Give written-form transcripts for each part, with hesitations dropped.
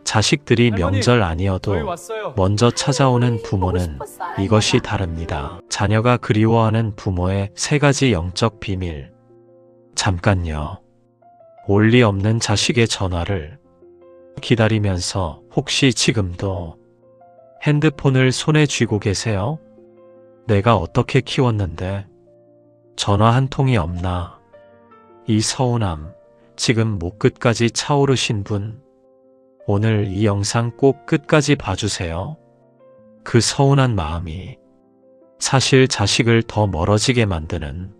자식들이 할머니, 명절 저희 아니어도 왔어요. 먼저 찾아오는 부모는 이것이 다릅니다. 자녀가 그리워하는 부모의 3가지 영적 비밀. 잠깐요. 올 리 없는 자식의 전화를 기다리면서 혹시 지금도 핸드폰을 손에 쥐고 계세요? 내가 어떻게 키웠는데 전화 한 통이 없나? 이 서운함, 지금 목 끝까지 차오르신 분, 오늘 이 영상 꼭 끝까지 봐주세요. 그 서운한 마음이 사실 자식을 더 멀어지게 만드는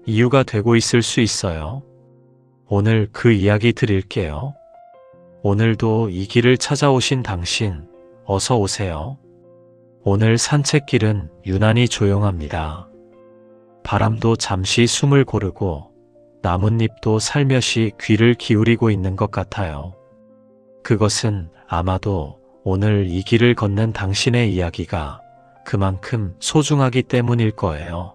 이유가 되고 있을 수 있어요. 오늘 그 이야기 드릴게요. 오늘도 이 길을 찾아오신 당신, 어서 오세요. 오늘 산책길은 유난히 조용합니다. 바람도 잠시 숨을 고르고 나뭇잎도 살며시 귀를 기울이고 있는 것 같아요. 그것은 아마도 오늘 이 길을 걷는 당신의 이야기가 그만큼 소중하기 때문일 거예요.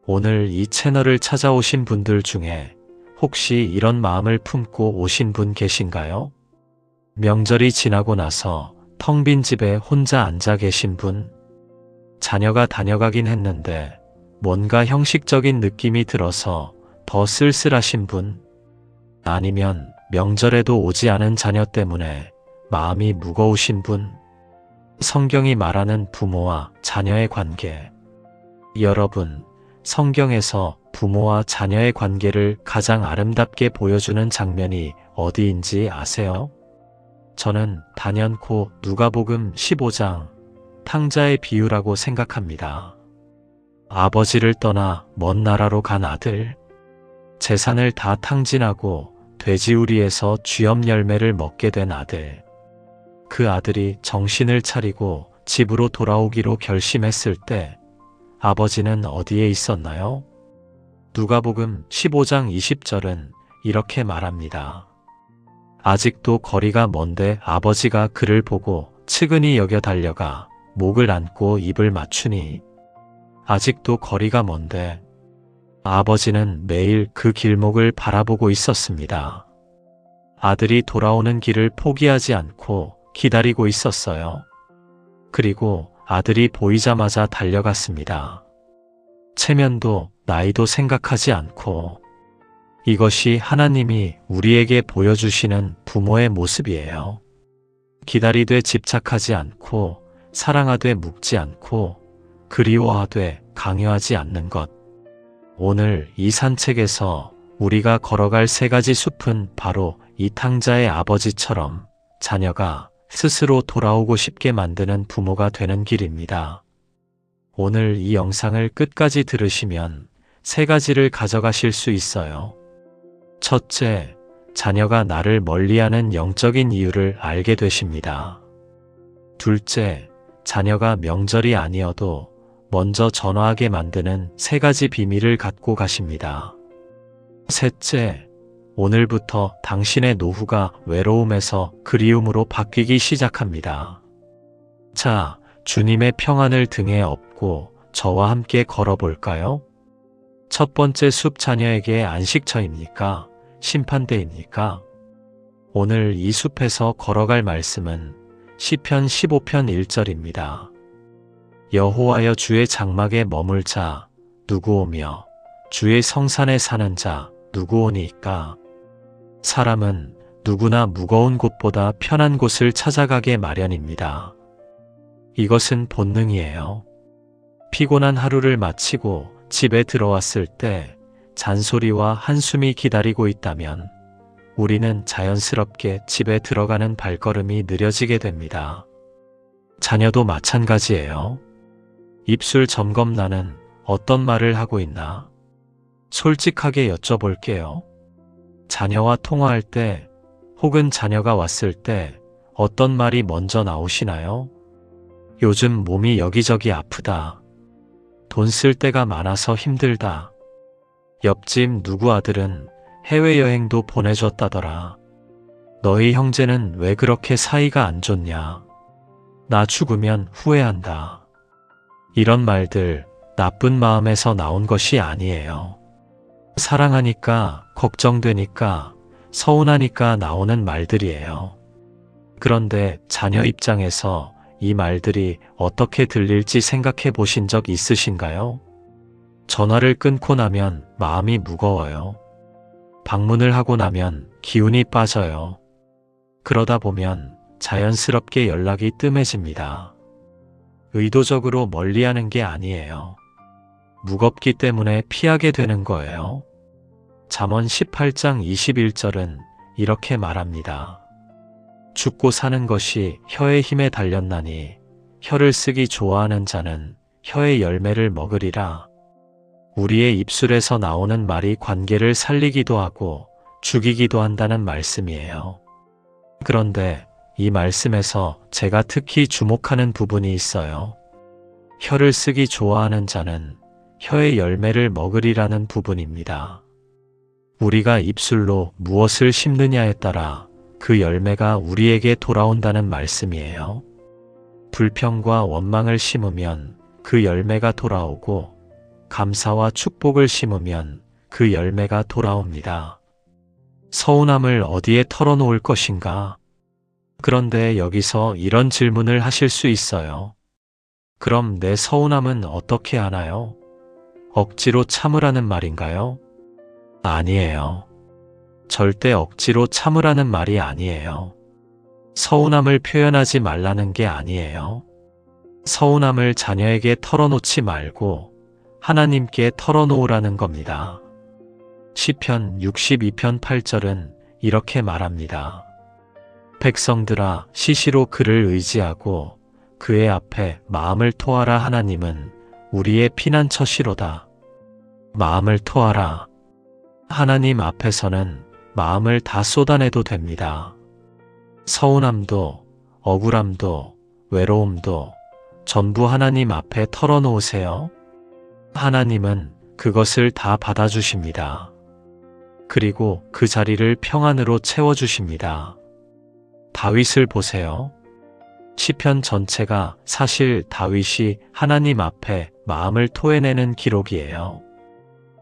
오늘 이 채널을 찾아오신 분들 중에 혹시 이런 마음을 품고 오신 분 계신가요? 명절이 지나고 나서 텅 빈 집에 혼자 앉아 계신 분, 자녀가 다녀가긴 했는데 뭔가 형식적인 느낌이 들어서 더 쓸쓸하신 분, 아니면 명절에도 오지 않은 자녀 때문에 마음이 무거우신 분, 성경이 말하는 부모와 자녀의 관계. 여러분, 성경에서 부모와 자녀의 관계를 가장 아름답게 보여주는 장면이 어디인지 아세요? 저는 단연코 누가복음 15장 탕자의 비유라고 생각합니다. 아버지를 떠나 먼 나라로 간 아들, 재산을 다 탕진하고 돼지우리에서 쥐엄 열매를 먹게 된 아들. 그 아들이 정신을 차리고 집으로 돌아오기로 결심했을 때 아버지는 어디에 있었나요? 누가복음 15장 20절은 이렇게 말합니다. 아직도 거리가 먼데 아버지가 그를 보고 측은히 여겨 달려가 목을 안고 입을 맞추니. 아직도 거리가 먼데 아버지는 매일 그 길목을 바라보고 있었습니다. 아들이 돌아오는 길을 포기하지 않고 기다리고 있었어요. 그리고 아들이 보이자마자 달려갔습니다. 체면도 나이도 생각하지 않고. 이것이 하나님이 우리에게 보여주시는 부모의 모습이에요. 기다리되 집착하지 않고, 사랑하되 묵지 않고, 그리워하되 강요하지 않는 것. 오늘 이 산책에서 우리가 걸어갈 3가지 숲은 바로 이 탕자의 아버지처럼 자녀가 스스로 돌아오고 싶게 만드는 부모가 되는 길입니다. 오늘 이 영상을 끝까지 들으시면 3가지를 가져가실 수 있어요. 첫째, 자녀가 나를 멀리하는 영적인 이유를 알게 되십니다. 둘째, 자녀가 명절이 아니어도 먼저 전화하게 만드는 3가지 비밀을 갖고 가십니다. 셋째, 오늘부터 당신의 노후가 외로움에서 그리움으로 바뀌기 시작합니다. 자, 주님의 평안을 등에 업고 저와 함께 걸어볼까요? 첫 번째 숲, 자녀에게 안식처입니까? 심판대입니까? 오늘 이 숲에서 걸어갈 말씀은 시편 15편 1절입니다. 여호와여, 주의 장막에 머물 자 누구 오며 주의 성산에 사는 자 누구 오니까? 사람은 누구나 무거운 곳보다 편한 곳을 찾아가게 마련입니다. 이것은 본능이에요. 피곤한 하루를 마치고 집에 들어왔을 때 잔소리와 한숨이 기다리고 있다면 우리는 자연스럽게 집에 들어가는 발걸음이 느려지게 됩니다. 자녀도 마찬가지예요. 입술 점검, 나는 어떤 말을 하고 있나? 솔직하게 여쭤볼게요. 자녀와 통화할 때 혹은 자녀가 왔을 때 어떤 말이 먼저 나오시나요? 요즘 몸이 여기저기 아프다. 돈 쓸 데가 많아서 힘들다. 옆집 누구 아들은 해외여행도 보내줬다더라. 너희 형제는 왜 그렇게 사이가 안 좋냐? 나 죽으면 후회한다. 이런 말들 나쁜 마음에서 나온 것이 아니에요. 사랑하니까, 걱정되니까, 서운하니까 나오는 말들이에요. 그런데 자녀 입장에서 이 말들이 어떻게 들릴지 생각해 보신 적 있으신가요? 전화를 끊고 나면 마음이 무거워요. 방문을 하고 나면 기운이 빠져요. 그러다 보면 자연스럽게 연락이 뜸해집니다. 의도적으로 멀리하는 게 아니에요. 무겁기 때문에 피하게 되는 거예요. 잠언 18장 21절은 이렇게 말합니다. 죽고 사는 것이 혀의 힘에 달렸나니 혀를 쓰기 좋아하는 자는 혀의 열매를 먹으리라. 우리의 입술에서 나오는 말이 관계를 살리기도 하고 죽이기도 한다는 말씀이에요. 그런데 이 말씀에서 제가 특히 주목하는 부분이 있어요. 혀를 쓰기 좋아하는 자는 혀의 열매를 먹으리라는 부분입니다. 우리가 입술로 무엇을 심느냐에 따라 그 열매가 우리에게 돌아온다는 말씀이에요. 불평과 원망을 심으면 그 열매가 돌아오고 감사와 축복을 심으면 그 열매가 돌아옵니다. 서운함을 어디에 털어놓을 것인가? 그런데 여기서 이런 질문을 하실 수 있어요. 그럼 내 서운함은 어떻게 하나요? 억지로 참으라는 말인가요? 아니에요. 절대 억지로 참으라는 말이 아니에요. 서운함을 표현하지 말라는 게 아니에요. 서운함을 자녀에게 털어놓지 말고 하나님께 털어놓으라는 겁니다. 시편 62편 8절은 이렇게 말합니다. 백성들아 시시로 그를 의지하고 그의 앞에 마음을 토하라. 하나님은 우리의 피난처시로다. 마음을 토하라. 하나님 앞에서는 마음을 다 쏟아내도 됩니다. 서운함도, 억울함도, 외로움도 전부 하나님 앞에 털어놓으세요. 하나님은 그것을 다 받아주십니다. 그리고 그 자리를 평안으로 채워주십니다. 다윗을 보세요. 시편 전체가 사실 다윗이 하나님 앞에 마음을 토해내는 기록이에요.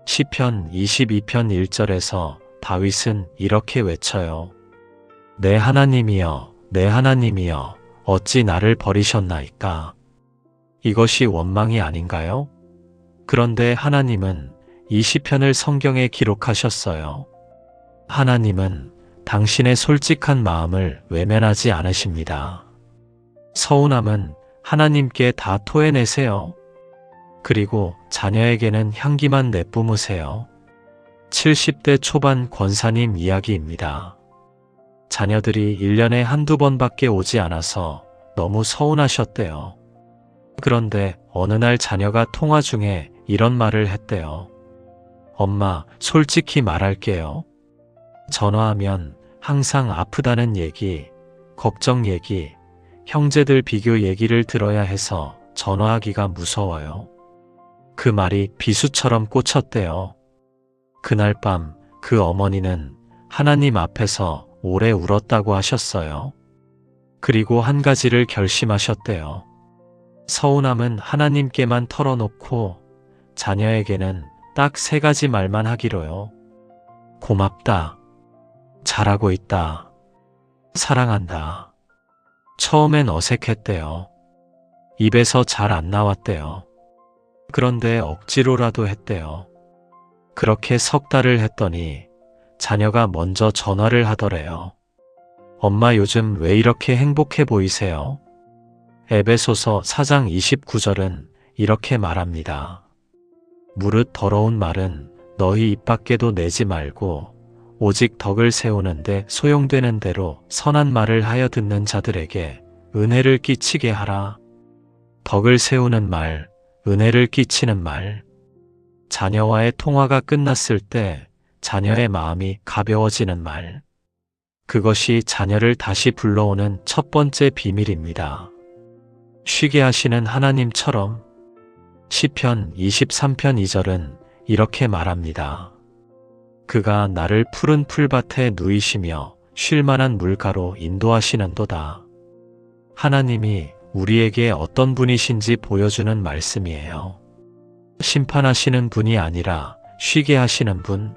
시편 22편 1절에서 다윗은 이렇게 외쳐요. 내 하나님이여, 내 하나님이여, 어찌 나를 버리셨나이까? 이것이 원망이 아닌가요? 그런데 하나님은 이 시편을 성경에 기록하셨어요. 하나님은 당신의 솔직한 마음을 외면하지 않으십니다. 서운함은 하나님께 다 토해내세요. 그리고 자녀에게는 향기만 내뿜으세요. 70대 초반 권사님 이야기입니다. 자녀들이 1년에 한두 번밖에 오지 않아서 너무 서운하셨대요. 그런데 어느 날 자녀가 통화 중에 이런 말을 했대요. 엄마, 솔직히 말할게요. 전화하면 항상 아프다는 얘기, 걱정 얘기, 형제들 비교 얘기를 들어야 해서 전화하기가 무서워요. 그 말이 비수처럼 꽂혔대요. 그날 밤 그 어머니는 하나님 앞에서 오래 울었다고 하셨어요. 그리고 한 가지를 결심하셨대요. 서운함은 하나님께만 털어놓고 자녀에게는 딱 3가지 말만 하기로요. 고맙다. 잘하고 있다. 사랑한다. 처음엔 어색했대요. 입에서 잘 안 나왔대요. 그런데 억지로라도 했대요. 그렇게 석 달을 했더니 자녀가 먼저 전화를 하더래요. 엄마 요즘 왜 이렇게 행복해 보이세요? 에베소서 4장 29절은 이렇게 말합니다. 무릇 더러운 말은 너희 입 밖에도 내지 말고 오직 덕을 세우는데 소용되는 대로 선한 말을 하여 듣는 자들에게 은혜를 끼치게 하라. 덕을 세우는 말, 은혜를 끼치는 말. 자녀와의 통화가 끝났을 때 자녀의 마음이 가벼워지는 말. 그것이 자녀를 다시 불러오는 첫 번째 비밀입니다. 쉬게 하시는 하나님처럼. 시편 23편 2절은 이렇게 말합니다. 그가 나를 푸른 풀밭에 누이시며 쉴만한 물가로 인도하시는도다. 하나님이 우리에게 어떤 분이신지 보여주는 말씀이에요. 심판하시는 분이 아니라 쉬게 하시는 분,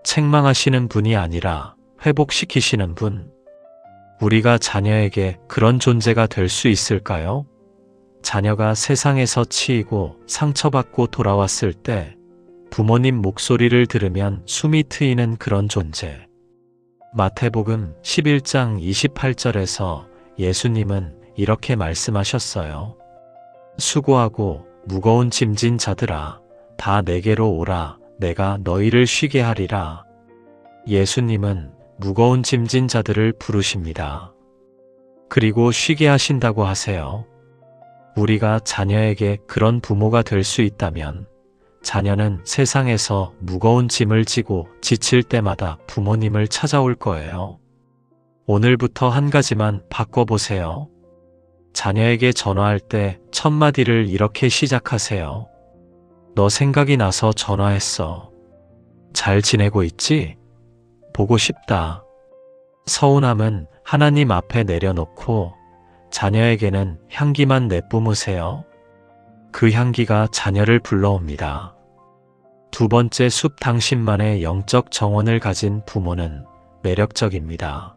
책망하시는 분이 아니라 회복시키시는 분, 우리가 자녀에게 그런 존재가 될 수 있을까요? 자녀가 세상에서 치이고 상처받고 돌아왔을 때 부모님 목소리를 들으면 숨이 트이는 그런 존재. 마태복음 11장 28절에서 예수님은 이렇게 말씀하셨어요. 수고하고 무거운 짐진 자들아, 다 내게로 오라. 내가 너희를 쉬게 하리라. 예수님은 무거운 짐진 자들을 부르십니다. 그리고 쉬게 하신다고 하세요. 우리가 자녀에게 그런 부모가 될 수 있다면 자녀는 세상에서 무거운 짐을 지고 지칠 때마다 부모님을 찾아올 거예요. 오늘부터 한 가지만 바꿔보세요. 자녀에게 전화할 때 첫 마디를 이렇게 시작하세요. 너 생각이 나서 전화했어. 잘 지내고 있지? 보고 싶다. 서운함은 하나님 앞에 내려놓고 자녀에게는 향기만 내뿜으세요. 그 향기가 자녀를 불러옵니다. 두 번째, 숲 당신만의 영적 정원을 가진 부모는 매력적입니다.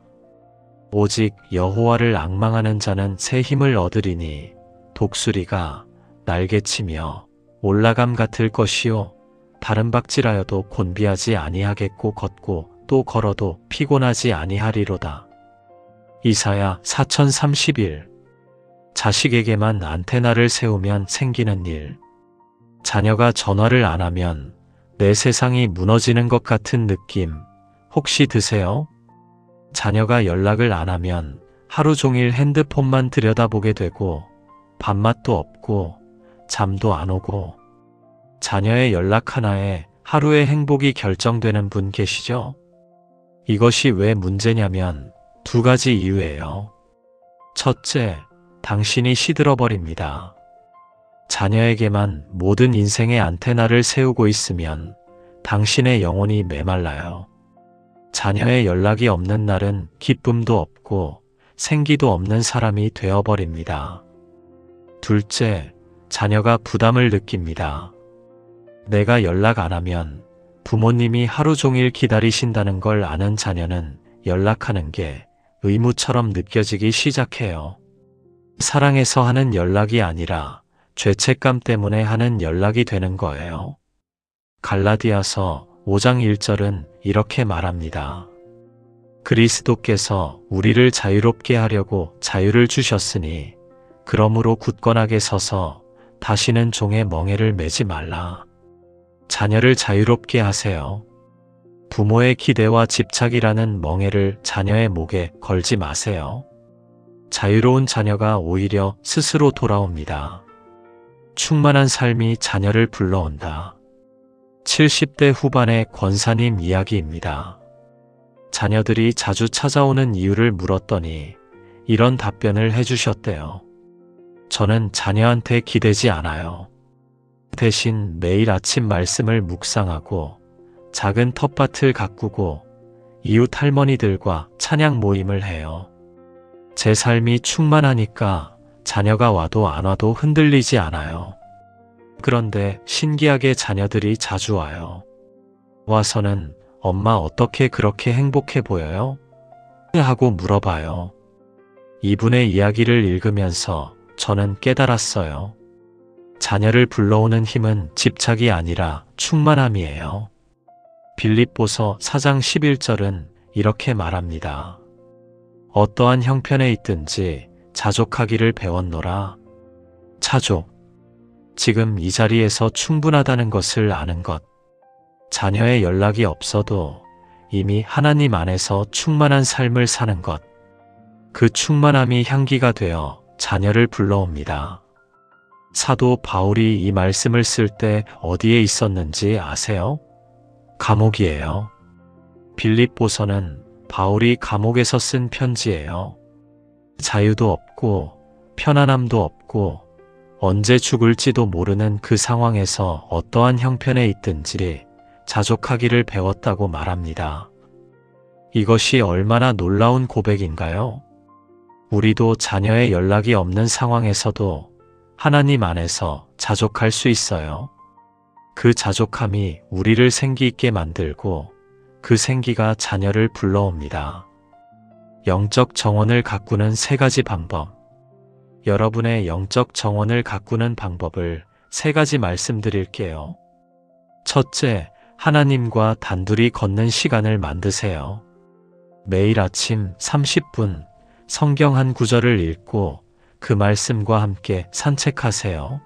오직 여호와를 앙망하는 자는 새 힘을 얻으리니 독수리가 날개치며 올라감 같을 것이요 다른 박질하여도 곤비하지 아니하겠고 걷고 또 걸어도 피곤하지 아니하리로다. 이사야 4031. 자식에게만 안테나를 세우면 생기는 일. 자녀가 전화를 안 하면 내 세상이 무너지는 것 같은 느낌 혹시 드세요? 자녀가 연락을 안 하면 하루 종일 핸드폰만 들여다보게 되고 밥맛도 없고 잠도 안 오고 자녀의 연락 하나에 하루의 행복이 결정되는 분 계시죠? 이것이 왜 문제냐면 두 가지 이유예요. 첫째, 당신이 시들어버립니다. 자녀에게만 모든 인생의 안테나를 세우고 있으면 당신의 영혼이 메말라요. 자녀의 연락이 없는 날은 기쁨도 없고 생기도 없는 사람이 되어버립니다. 둘째, 자녀가 부담을 느낍니다. 내가 연락 안 하면 부모님이 하루 종일 기다리신다는 걸 아는 자녀는 연락하는 게 의무처럼 느껴지기 시작해요. 사랑해서 하는 연락이 아니라 죄책감 때문에 하는 연락이 되는 거예요. 갈라디아서 5장 1절은 이렇게 말합니다. 그리스도께서 우리를 자유롭게 하려고 자유를 주셨으니 그러므로 굳건하게 서서 다시는 종의 멍에를 매지 말라. 자녀를 자유롭게 하세요. 부모의 기대와 집착이라는 멍에를 자녀의 목에 걸지 마세요. 자유로운 자녀가 오히려 스스로 돌아옵니다. 충만한 삶이 자녀를 불러온다. 70대 후반의 권사님 이야기입니다. 자녀들이 자주 찾아오는 이유를 물었더니 이런 답변을 해주셨대요. 저는 자녀한테 기대지 않아요. 대신 매일 아침 말씀을 묵상하고 작은 텃밭을 가꾸고 이웃 할머니들과 찬양 모임을 해요. 제 삶이 충만하니까 자녀가 와도 안 와도 흔들리지 않아요. 그런데 신기하게 자녀들이 자주 와요. 와서는 엄마 어떻게 그렇게 행복해 보여요? 하고 물어봐요. 이분의 이야기를 읽으면서 저는 깨달았어요. 자녀를 불러오는 힘은 집착이 아니라 충만함이에요. 빌립보서 4장 11절은 이렇게 말합니다. 어떠한 형편에 있든지 자족하기를 배웠노라. 자족. 지금 이 자리에서 충분하다는 것을 아는 것. 자녀의 연락이 없어도 이미 하나님 안에서 충만한 삶을 사는 것. 그 충만함이 향기가 되어 자녀를 불러옵니다. 사도 바울이 이 말씀을 쓸 때 어디에 있었는지 아세요? 감옥이에요. 빌립보서는 바울이 감옥에서 쓴 편지예요. 자유도 없고 편안함도 없고 언제 죽을지도 모르는 그 상황에서 어떠한 형편에 있든지 자족하기를 배웠다고 말합니다. 이것이 얼마나 놀라운 고백인가요? 우리도 자녀의 연락이 없는 상황에서도 하나님 안에서 자족할 수 있어요. 그 자족함이 우리를 생기 있게 만들고 그 생기가 자녀를 불러옵니다. 영적 정원을 가꾸는 3가지 방법. 여러분의 영적 정원을 가꾸는 방법을 3가지 말씀드릴게요. 첫째, 하나님과 단둘이 걷는 시간을 만드세요. 매일 아침 30분 성경 한 구절을 읽고 그 말씀과 함께 산책하세요.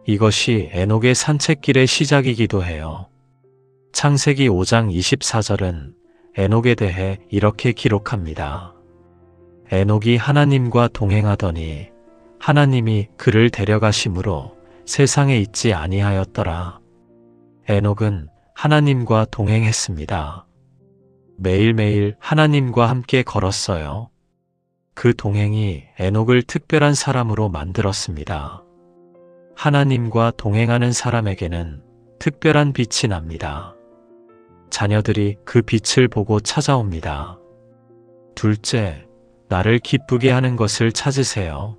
이것이 에녹의 산책길의 시작이기도 해요. 창세기 5장 24절은 에녹에 대해 이렇게 기록합니다. 에녹이 하나님과 동행하더니 하나님이 그를 데려가심으로 세상에 있지 아니하였더라. 에녹은 하나님과 동행했습니다. 매일매일 하나님과 함께 걸었어요. 그 동행이 에녹을 특별한 사람으로 만들었습니다. 하나님과 동행하는 사람에게는 특별한 빛이 납니다. 자녀들이 그 빛을 보고 찾아옵니다. 둘째, 나를 기쁘게 하는 것을 찾으세요.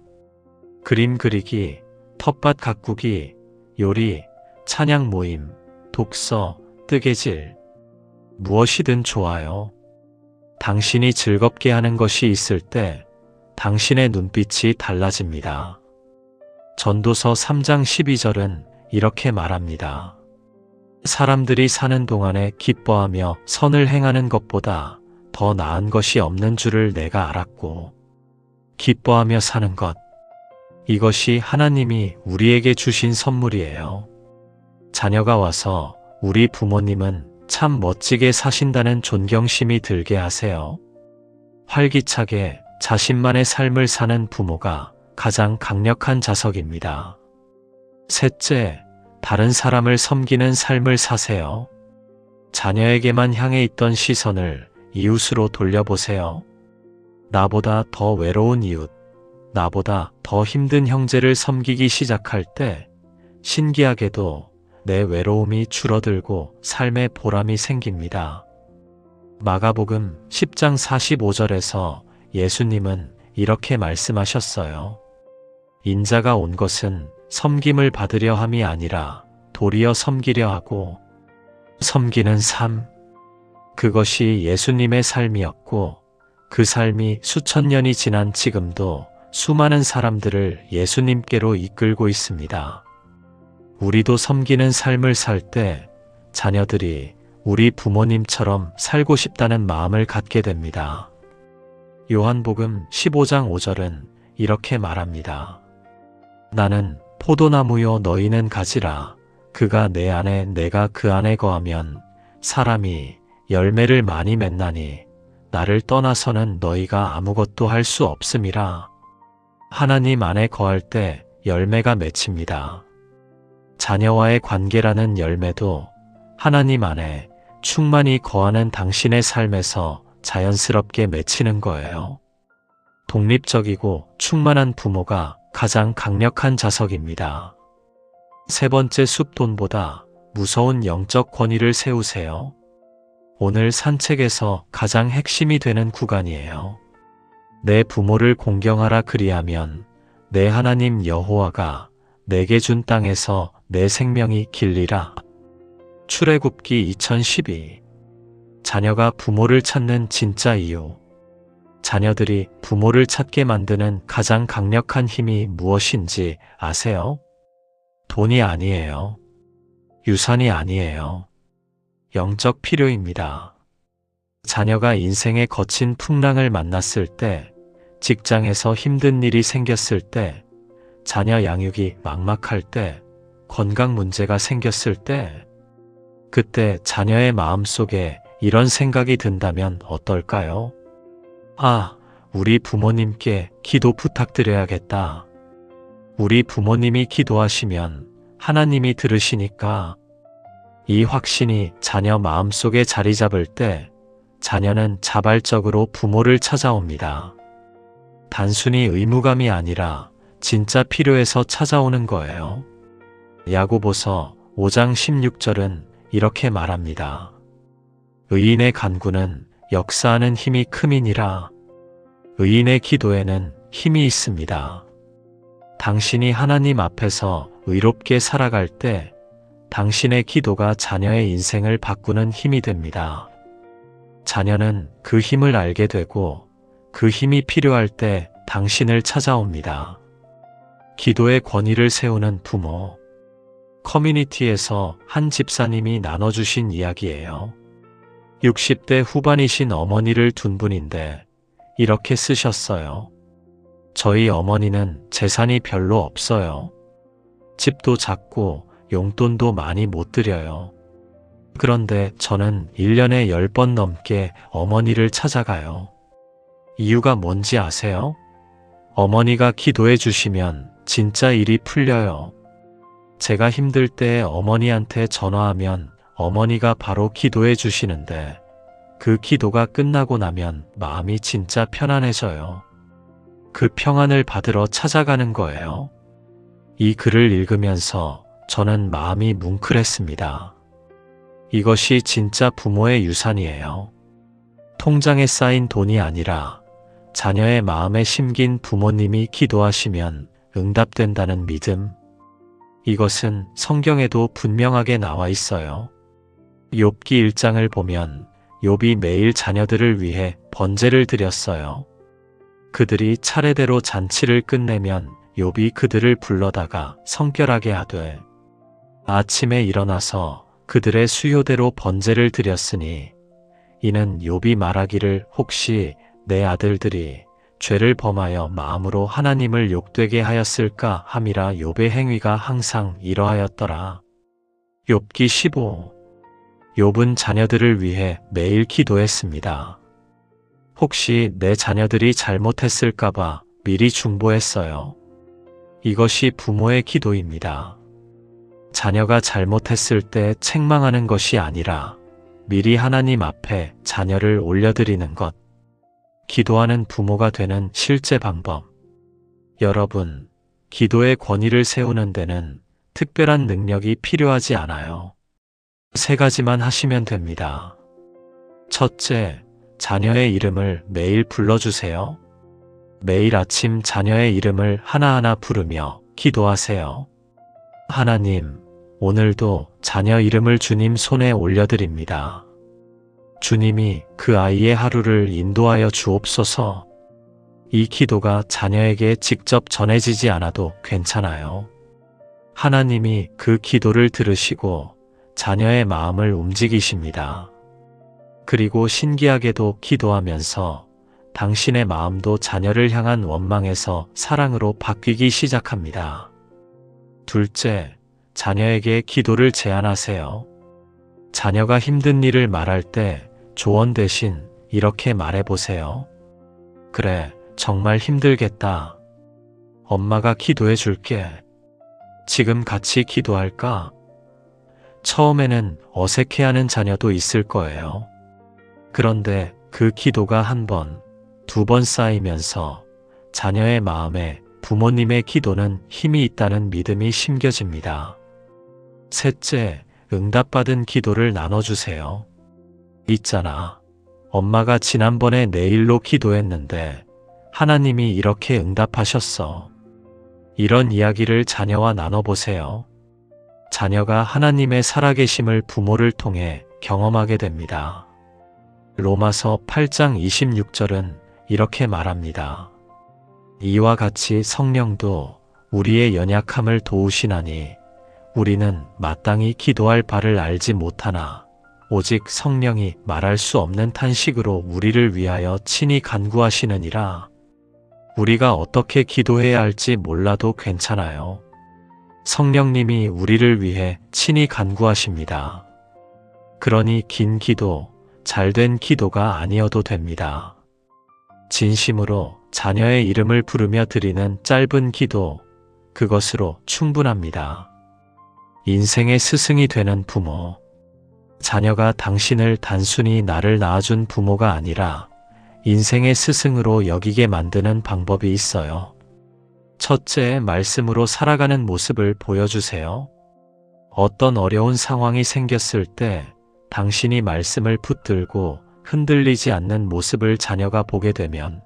그림 그리기, 텃밭 가꾸기, 요리, 찬양 모임, 독서, 뜨개질, 무엇이든 좋아요. 당신이 즐겁게 하는 것이 있을 때 당신의 눈빛이 달라집니다. 전도서 3장 12절은 이렇게 말합니다. 사람들이 사는 동안에 기뻐하며 선을 행하는 것보다 더 나은 것이 없는 줄을 내가 알았고, 기뻐하며 사는 것, 이것이 하나님이 우리에게 주신 선물이에요. 자녀가 와서 우리 부모님은 참 멋지게 사신다는 존경심이 들게 하세요. 활기차게 자신만의 삶을 사는 부모가 가장 강력한 자석입니다. 셋째, 다른 사람을 섬기는 삶을 사세요. 자녀에게만 향해 있던 시선을 이웃으로 돌려보세요. 나보다 더 외로운 이웃, 나보다 더 힘든 형제를 섬기기 시작할 때 신기하게도 내 외로움이 줄어들고 삶의 보람이 생깁니다. 마가복음 10장 45절에서 예수님은 이렇게 말씀하셨어요. 인자가 온 것은 섬김을 받으려 함이 아니라 도리어 섬기려 하고, 섬기는 삶, 그것이 예수님의 삶이었고, 그 삶이 수천 년이 지난 지금도 수많은 사람들을 예수님께로 이끌고 있습니다. 우리도 섬기는 삶을 살 때 자녀들이 우리 부모님처럼 살고 싶다는 마음을 갖게 됩니다. 요한복음 15장 5절은 이렇게 말합니다. 나는 포도나무요 너희는 가지라. 그가 내 안에 내가 그 안에 거하면 사람이 열매를 많이 맺나니 나를 떠나서는 너희가 아무것도 할 수 없음이라. 하나님 안에 거할 때 열매가 맺힙니다. 자녀와의 관계라는 열매도 하나님 안에 충만히 거하는 당신의 삶에서 자연스럽게 맺히는 거예요. 독립적이고 충만한 부모가 가장 강력한 자석입니다. 세 번째, 숲돈보다 무서운 영적 권위를 세우세요. 오늘 산책에서 가장 핵심이 되는 구간이에요. 내 부모를 공경하라 그리하면 내 하나님 여호와가 내게 준 땅에서 내 생명이 길리라. 출애굽기 2012. 자녀가 부모를 찾는 진짜 이유. 자녀들이 부모를 찾게 만드는 가장 강력한 힘이 무엇인지 아세요? 돈이 아니에요. 유산이 아니에요. 영적 필요입니다. 자녀가 인생의 거친 풍랑을 만났을 때, 직장에서 힘든 일이 생겼을 때, 자녀 양육이 막막할 때, 건강 문제가 생겼을 때, 그때 자녀의 마음속에 이런 생각이 든다면 어떨까요? 아, 우리 부모님께 기도 부탁드려야겠다. 우리 부모님이 기도하시면 하나님이 들으시니까. 이 확신이 자녀 마음속에 자리 잡을 때 자녀는 자발적으로 부모를 찾아옵니다. 단순히 의무감이 아니라 진짜 필요해서 찾아오는 거예요. 야고보서 5장 16절은 이렇게 말합니다. 의인의 간구는 역사하는 힘이 큼이니라. 의인의 기도에는 힘이 있습니다. 당신이 하나님 앞에서 의롭게 살아갈 때 당신의 기도가 자녀의 인생을 바꾸는 힘이 됩니다. 자녀는 그 힘을 알게 되고 그 힘이 필요할 때 당신을 찾아옵니다. 기도의 권위를 세우는 부모. 커뮤니티에서 한 집사님이 나눠주신 이야기예요. 60대 후반이신 어머니를 둔 분인데 이렇게 쓰셨어요. 저희 어머니는 재산이 별로 없어요. 집도 작고 용돈도 많이 못 드려요. 그런데 저는 1년에 10번 넘게 어머니를 찾아가요. 이유가 뭔지 아세요? 어머니가 기도해 주시면 진짜 일이 풀려요. 제가 힘들 때 어머니한테 전화하면 어머니가 바로 기도해 주시는데 그 기도가 끝나고 나면 마음이 진짜 편안해져요. 그 평안을 받으러 찾아가는 거예요. 이 글을 읽으면서 저는 마음이 뭉클했습니다. 이것이 진짜 부모의 유산이에요. 통장에 쌓인 돈이 아니라 자녀의 마음에 심긴 부모님이 기도하시면 응답된다는 믿음. 이것은 성경에도 분명하게 나와 있어요. 욥기 1장을 보면 욥이 매일 자녀들을 위해 번제를 드렸어요. 그들이 차례대로 잔치를 끝내면 욥이 그들을 불러다가 성결하게 하되 아침에 일어나서 그들의 수요대로 번제를 드렸으니 이는 욥이 말하기를 혹시 내 아들들이 죄를 범하여 마음으로 하나님을 욕되게 하였을까 함이라. 욥의 행위가 항상 이러하였더라. 욥기 15. 욥은 자녀들을 위해 매일 기도했습니다. 혹시 내 자녀들이 잘못했을까봐 미리 중보했어요. 이것이 부모의 기도입니다. 자녀가 잘못했을 때 책망하는 것이 아니라 미리 하나님 앞에 자녀를 올려드리는 것. 기도하는 부모가 되는 실제 방법. 여러분, 기도의 권위를 세우는 데는 특별한 능력이 필요하지 않아요. 3가지만 하시면 됩니다. 첫째, 자녀의 이름을 매일 불러주세요. 매일 아침 자녀의 이름을 하나하나 부르며 기도하세요. 하나님, 오늘도 자녀 이름을 주님 손에 올려드립니다. 주님이 그 아이의 하루를 인도하여 주옵소서. 이 기도가 자녀에게 직접 전해지지 않아도 괜찮아요. 하나님이 그 기도를 들으시고 자녀의 마음을 움직이십니다. 그리고 신기하게도 기도하면서 당신의 마음도 자녀를 향한 원망에서 사랑으로 바뀌기 시작합니다. 둘째, 자녀에게 기도를 제안하세요. 자녀가 힘든 일을 말할 때 조언 대신 이렇게 말해보세요. 그래, 정말 힘들겠다. 엄마가 기도해 줄게. 지금 같이 기도할까? 처음에는 어색해하는 자녀도 있을 거예요. 그런데 그 기도가 1번, 2번 쌓이면서 자녀의 마음에 부모님의 기도는 힘이 있다는 믿음이 심겨집니다. 셋째, 응답받은 기도를 나눠주세요. 있잖아. 엄마가 지난번에 내일로 기도했는데 하나님이 이렇게 응답하셨어. 이런 이야기를 자녀와 나눠보세요. 자녀가 하나님의 살아계심을 부모를 통해 경험하게 됩니다. 로마서 8장 26절은 이렇게 말합니다. 이와 같이 성령도 우리의 연약함을 도우시나니 우리는 마땅히 기도할 바를 알지 못하나 오직 성령이 말할 수 없는 탄식으로 우리를 위하여 친히 간구하시느니라. 우리가 어떻게 기도해야 할지 몰라도 괜찮아요. 성령님이 우리를 위해 친히 간구하십니다. 그러니 긴 기도, 잘된 기도가 아니어도 됩니다. 진심으로 자녀의 이름을 부르며 드리는 짧은 기도, 그것으로 충분합니다. 인생의 스승이 되는 부모. 자녀가 당신을 단순히 나를 낳아준 부모가 아니라 인생의 스승으로 여기게 만드는 방법이 있어요. 첫째, 말씀으로 살아가는 모습을 보여주세요. 어떤 어려운 상황이 생겼을 때 당신이 말씀을 붙들고 흔들리지 않는 모습을 자녀가 보게 되면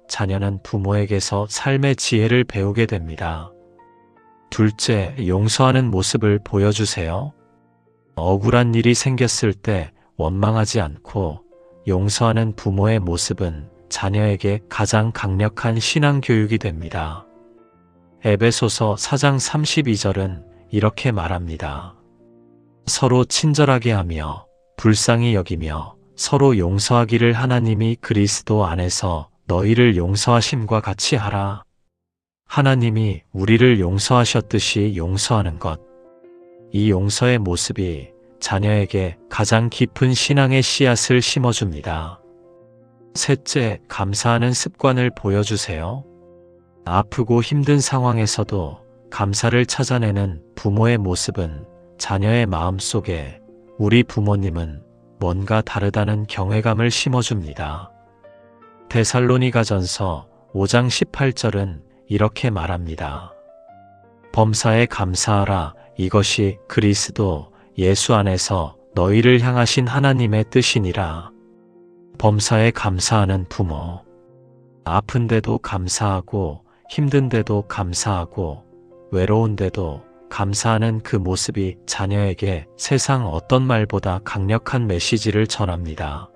자녀는 부모에게서 삶의 지혜를 배우게 됩니다. 둘째, 용서하는 모습을 보여주세요. 억울한 일이 생겼을 때 원망하지 않고 용서하는 부모의 모습은 자녀에게 가장 강력한 신앙 교육이 됩니다. 에베소서 4장 32절은 이렇게 말합니다. 서로 친절하게 하며 불쌍히 여기며 서로 용서하기를 하나님이 그리스도 안에서 너희를 용서하심과 같이 하라. 하나님이 우리를 용서하셨듯이 용서하는 것. 이 용서의 모습이 자녀에게 가장 깊은 신앙의 씨앗을 심어줍니다. 셋째, 감사하는 습관을 보여주세요. 아프고 힘든 상황에서도 감사를 찾아내는 부모의 모습은 자녀의 마음 속에 우리 부모님은 뭔가 다르다는 경외감을 심어줍니다. 데살로니가전서 5장 18절은 이렇게 말합니다. 범사에 감사하라. 이것이 그리스도 예수 안에서 너희를 향하신 하나님의 뜻이니라. 범사에 감사하는 부모. 아픈데도 감사하고 힘든데도 감사하고 외로운데도 감사하는 그 모습이 자녀에게 세상 어떤 말보다 강력한 메시지를 전합니다.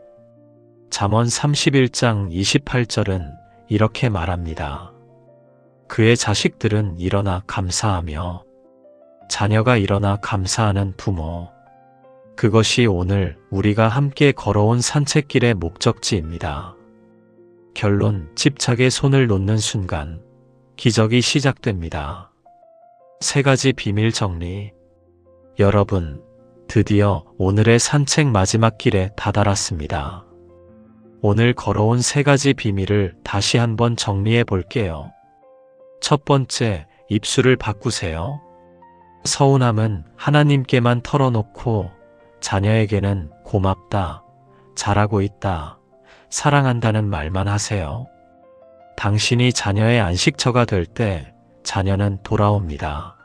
잠언 31장 28절은 이렇게 말합니다. 그의 자식들은 일어나 감사하며 자녀가 일어나 감사하는 부모. 그것이 오늘 우리가 함께 걸어온 산책길의 목적지입니다. 결론, 집착에 손을 놓는 순간 기적이 시작됩니다. 3가지 비밀 정리. 여러분, 드디어 오늘의 산책 마지막 길에 다다랐습니다. 오늘 걸어온 3가지 비밀을 다시 한번 정리해 볼게요. 첫 번째, 입술을 바꾸세요. 서운함은 하나님께만 털어놓고 자녀에게는 고맙다, 잘하고 있다, 사랑한다는 말만 하세요. 당신이 자녀의 안식처가 될 때 자녀는 돌아옵니다.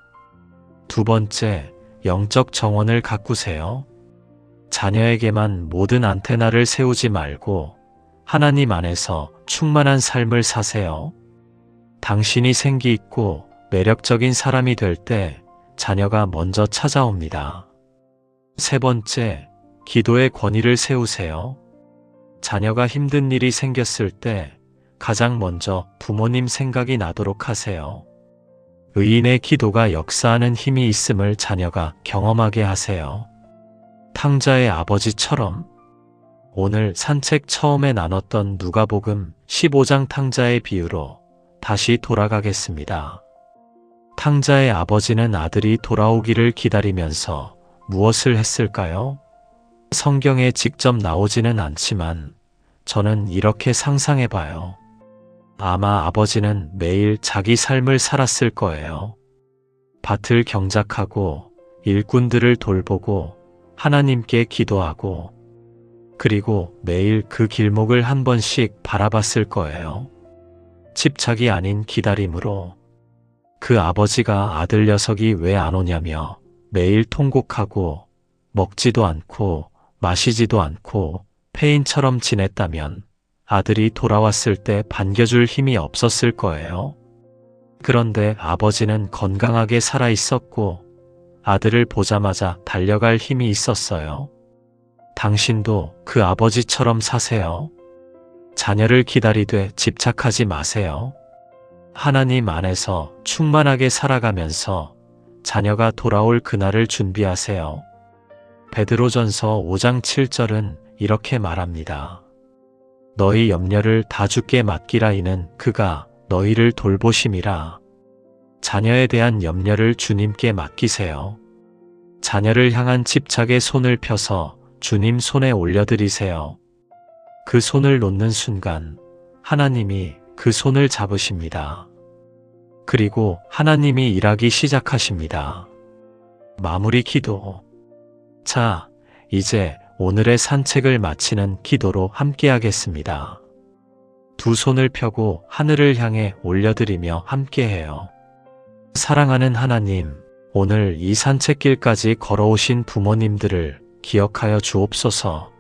두 번째, 영적 정원을 가꾸세요. 자녀에게만 모든 안테나를 세우지 말고 하나님 안에서 충만한 삶을 사세요. 당신이 생기 있고 매력적인 사람이 될 때 자녀가 먼저 찾아옵니다. 세 번째, 기도의 권위를 세우세요. 자녀가 힘든 일이 생겼을 때 가장 먼저 부모님 생각이 나도록 하세요. 의인의 기도가 역사하는 힘이 있음을 자녀가 경험하게 하세요. 탕자의 아버지처럼. 오늘 산책 처음에 나눴던 누가복음 15장 탕자의 비유로 다시 돌아가겠습니다. 탕자의 아버지는 아들이 돌아오기를 기다리면서 무엇을 했을까요? 성경에 직접 나오지는 않지만 저는 이렇게 상상해봐요. 아마 아버지는 매일 자기 삶을 살았을 거예요. 밭을 경작하고 일꾼들을 돌보고 하나님께 기도하고 그리고 매일 그 길목을 한 번씩 바라봤을 거예요. 집착이 아닌 기다림으로. 그 아버지가 아들 녀석이 왜 안 오냐며 매일 통곡하고 먹지도 않고 마시지도 않고 폐인처럼 지냈다면 아들이 돌아왔을 때 반겨줄 힘이 없었을 거예요. 그런데 아버지는 건강하게 살아 있었고 아들을 보자마자 달려갈 힘이 있었어요. 당신도 그 아버지처럼 사세요. 자녀를 기다리되 집착하지 마세요. 하나님 안에서 충만하게 살아가면서 자녀가 돌아올 그날을 준비하세요. 베드로전서 5장 7절은 이렇게 말합니다. 너희 염려를 다 주께 맡기라. 이는 그가 너희를 돌보심이라. 자녀에 대한 염려를 주님께 맡기세요. 자녀를 향한 집착의 손을 펴서 주님 손에 올려드리세요. 그 손을 놓는 순간 하나님이 그 손을 잡으십니다. 그리고 하나님이 일하기 시작하십니다. 마무리 기도. 자, 이제 오늘의 산책을 마치는 기도로 함께하겠습니다. 두 손을 펴고 하늘을 향해 올려드리며 함께해요. 사랑하는 하나님, 오늘 이 산책길까지 걸어오신 부모님들을 기억하여 주옵소서.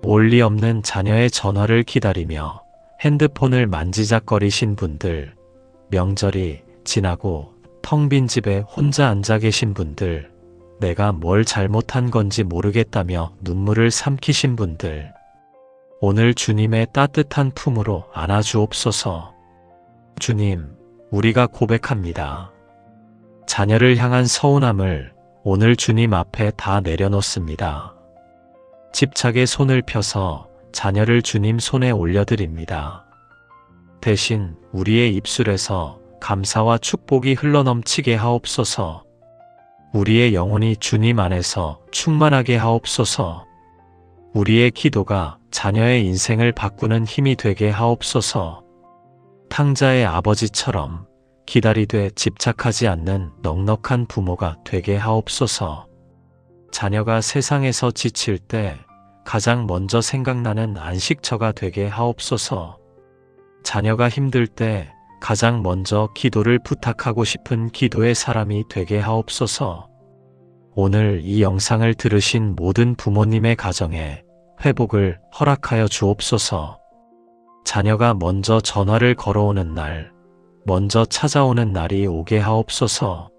원리 없는 자녀의 전화를 기다리며 핸드폰을 만지작거리신 분들, 명절이 지나고 텅 빈 집에 혼자 앉아 계신 분들, 내가 뭘 잘못한 건지 모르겠다며 눈물을 삼키신 분들, 오늘 주님의 따뜻한 품으로 안아주옵소서. 주님, 우리가 고백합니다. 자녀를 향한 서운함을 오늘 주님 앞에 다 내려놓습니다. 집착의 손을 펴서 자녀를 주님 손에 올려드립니다. 대신 우리의 입술에서 감사와 축복이 흘러넘치게 하옵소서. 우리의 영혼이 주님 안에서 충만하게 하옵소서. 우리의 기도가 자녀의 인생을 바꾸는 힘이 되게 하옵소서. 탕자의 아버지처럼 기다리되 집착하지 않는 넉넉한 부모가 되게 하옵소서. 자녀가 세상에서 지칠 때 가장 먼저 생각나는 안식처가 되게 하옵소서. 자녀가 힘들 때 가장 먼저 기도를 부탁하고 싶은 기도의 사람이 되게 하옵소서. 오늘 이 영상을 들으신 모든 부모님의 가정에 회복을 허락하여 주옵소서. 자녀가 먼저 전화를 걸어오는 날, 먼저 찾아오는 날이 오게 하옵소서.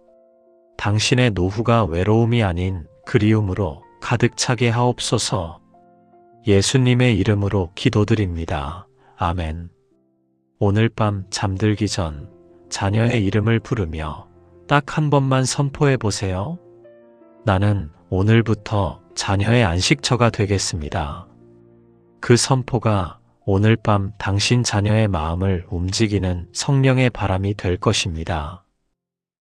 당신의 노후가 외로움이 아닌 그리움으로 가득 차게 하옵소서. 예수님의 이름으로 기도드립니다. 아멘. 오늘 밤 잠들기 전 자녀의 이름을 부르며 딱 한 번만 선포해 보세요. 나는 오늘부터 자녀의 안식처가 되겠습니다. 그 선포가 오늘 밤 당신 자녀의 마음을 움직이는 성령의 바람이 될 것입니다.